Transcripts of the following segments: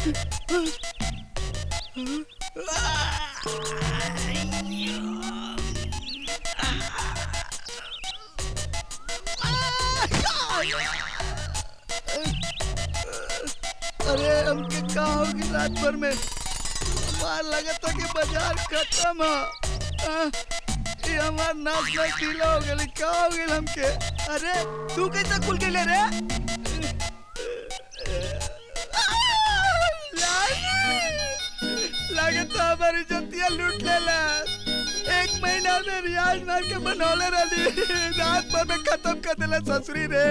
अरे हमके का होगी रात भर में, मार लगा था कि बाजार खत्म है। ये हमार नाच में ढीला हो गई, क्या हो गई हमके? अरे तू कैसे खुल के ले रे? लागत तो हमारी जतिया लूट लेला। 1 महीना में रियाज मार के बनौले रही, रात भर में खत्म कर देला ससुरी रे।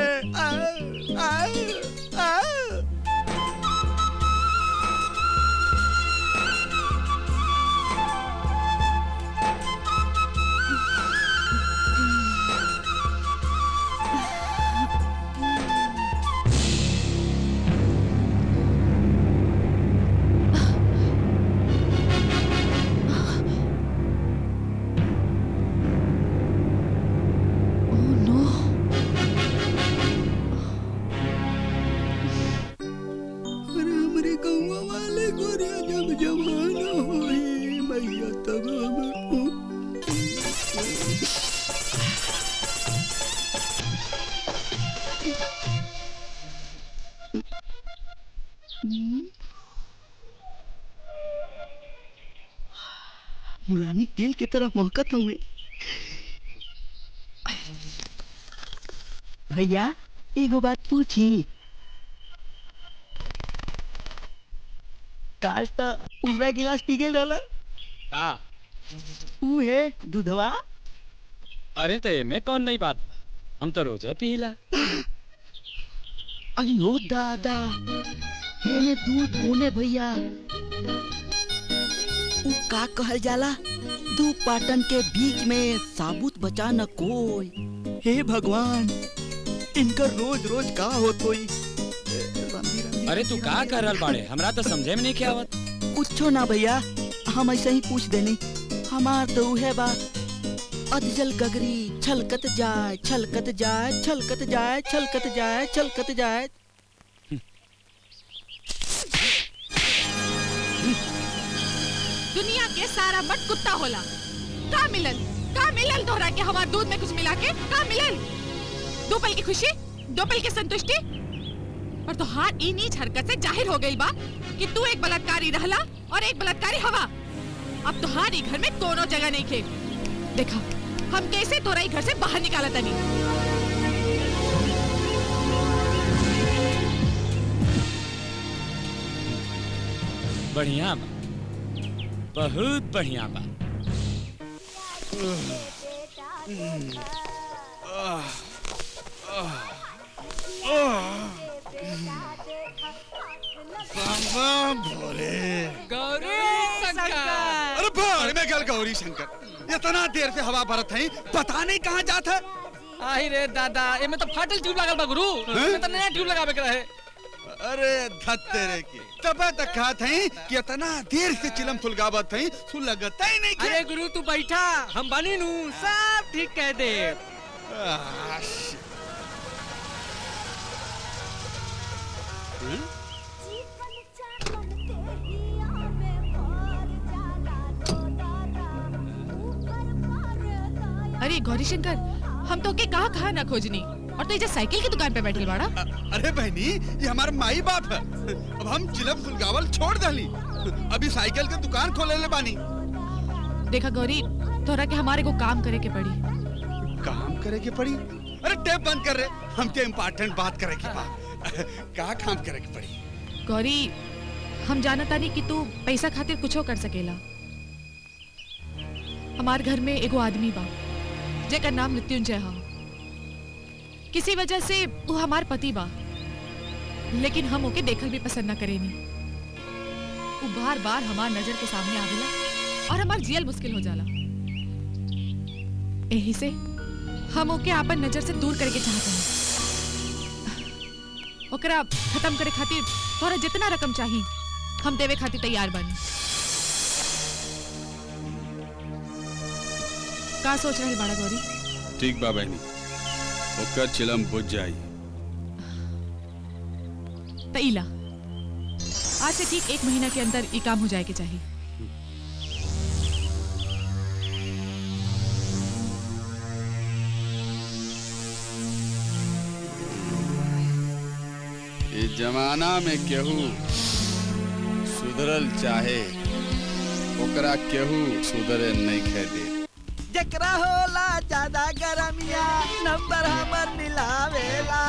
मुरानी तेल की तरह महकत हूँ। भैया एगो बात पूछी। काल तो पूरा गिलास पी गए डाला का ऊ है दूधवा। अरे तो मैं कौन नहीं बात, हम तो रोज पीला। अयो दादा हेने दूध होने भैया। ऊ का कहल जाला, दू पाटन के बीच में साबुत बचा न कोई। हे भगवान इनका रोज रोज का होत होई। अरे तू का कर रहल बाड़े, हमरा तो समझे में नहीं के आवत। कुछो ना भैया, हम ऐसे ही पूछ देनी। हमार तो उहे बा, अधजल गगरी छलकत जाए छलकत जाए छलकत जाए छलकत जाए छलकत जाए। दुनिया के सारा बट कुत्ता होला। का मिलल तोहरा के हमार दूध में कुछ मिला के? का मिलल? 2 पल की खुशी, 2 पल की संतुष्टि, और तोहार ई नीच हरकत से जाहिर हो गई बा कि तू एक बलात्कारी रहला और एक बलात्कारी हवा। अब तोहार ई घर में कोनो जगह नहीं खे। देखा हम कैसे तोरा ई घर से बाहर निकाला तनी। बढ़िया बा, बहुत बढ़िया बा। भोले गौरी शंकर। अरे भाड़ में गल गौरी शंकर, इतना देर से हवा भरत है, पता नहीं कहाँ जात है। आई रे दादा, एमे तो फाटल ट्यूब लागल बा गुरु, एमे तो नया ट्यूब लगावे के रहे। अरे धत तेरे की तब तक खात है कि इतना देर से चिलम फुलगावत है, सुलगता ही नहीं। अरे गुरु तू बैठा, हम बानी नू, सब ठीक कह दे। अरे गौरी शंकर, हम तो के कहा ना खोजनी, और तो ये साइकिल की दुकान पे बैठल बाड़ा। अरे बहनी ये हमारा माई बाप है। अब हम चिलम फुलगावल छोड़ दली, अभी साइकिल की दुकान खोले ले बानी। देखा गौरी, तोरा के हमारे को काम करे के पड़ी। काम करे के पड़ी? अरे टेप बंद कर रहे, हमके इम्पोर्टेंट बात करे के बा। का काम करे के पड़ी? गौरी हम जानता नहीं कि तू पैसा खातिर कुछो कर सकेला। हमार घर में एगो आदमी बा जेकर नाम मृत्युंजय हा। किसी वजह से वो हमार पति बा, लेकिन हम ओके देखल भी पसंद ना करेनी। वो बार बार हमार नजर के सामने आवेला और हमार जियल मुश्किल हो जाला। यही से हम ओके आपन नजर से दूर करके चाहते हैं। ओकरा खत्म करे खातिर तोरा जितना रकम चाहिए हम देवे खातिर तैयार बानी। का सोच रहे बाड़ा गौरी? ठीक बा बहनी, ओकर चिलम बुझ जाई। तईला आज से ठीक 1 महीना के अंदर ये काम हो जाए के चाहिए। इस जमाना में केहू सुधरल चाहे ओकरा केहू सुधरे नहीं खे दे। जकरा होला ज्यादा गरमिया नंबर हमर मिलावेला,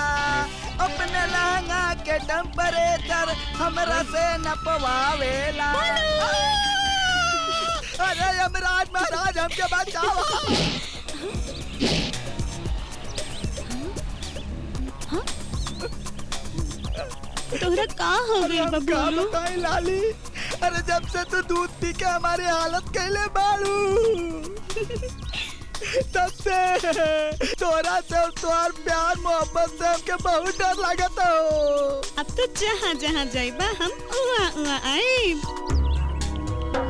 अपने लहंगा के टेम्परेचर हमरा से नपवावेला। अरे यमराज महाराज हमके बचावा। तोहरा का हो गइल बबलू? बताई लाली, अरे जब से तू दूध पी के हमारी हालत कैले बाड़ू तब से तोरा से और तोहार प्यार मोहब्बत से हमके बहुत डर लगता हो। अब तो जहाँ जहाँ जाइबा हम उहाँ उहाँ आइब।